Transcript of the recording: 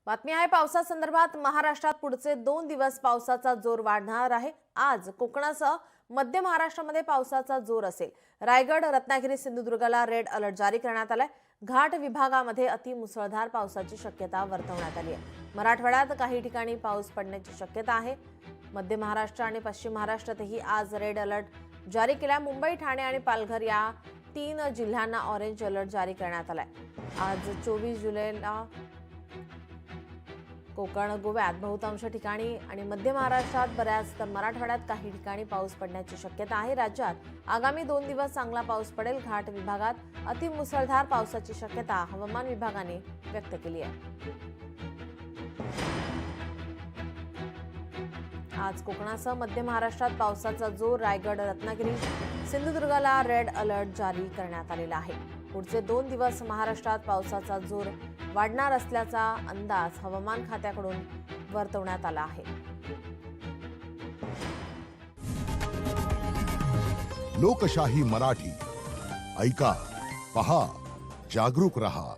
बातमी आहे पावसासंदर्भात। महाराष्ट्रात पुढचे 2 दिवस पावसाचा जोर वाढणार आहे। आज कोकणासह मध्य महाराष्ट्रामध्ये पावसाचा जोर असेल। रायगड, रत्नागिरी, सिंधुदुर्गला रेड अलर्ट जारी करण्यात आलाय। घाट विभागामध्ये अतिमुसळधार पावसाची शक्यता वर्तवण्यात आली आहे। मराठवाड्यात काही ठिकाणी पाऊस पडण्याची शक्यता आहे। मध्य महाराष्ट्र आणि पश्चिम महाराष्ट्रातही आज रेड अलर्ट जारी केला। मुंबई, ठाणे आणि पालघर या 3 जिल्ह्यांना ऑरेंज अलर्ट जारी करण्यात आलाय। आज 24 जुलैला कोकण, गोव्यात बहुतांश ठिकाणी आणि मध्य महाराष्ट्रात बऱ्याच तर मराठवाड्यात काही ठिकाणी पाऊस पडण्याची शक्यता आहे। राज्यात आगामी 2 दिवस चांगला पाऊस पडेल। घाट विभागात अतिमुसळधार पावसाची शक्यता हवामान विभागाने व्यक्त केली आहे। आज कोकणासह मध्य महाराष्ट्रात पावसाचा जोर। रायगड, रत्नागिरी, सिंधुदुर्गला रेड अलर्ट जारी करण्यात आलेला आहे। पुढचे 2 दिवस महाराष्ट्रात पावसाचा जोर वाढणार असल्याचा अंदाज हवामान खात्याकडून वर्तवण्यात आला आहे। लोकशाही मराठी ऐका, पहा, जागरूक रहा।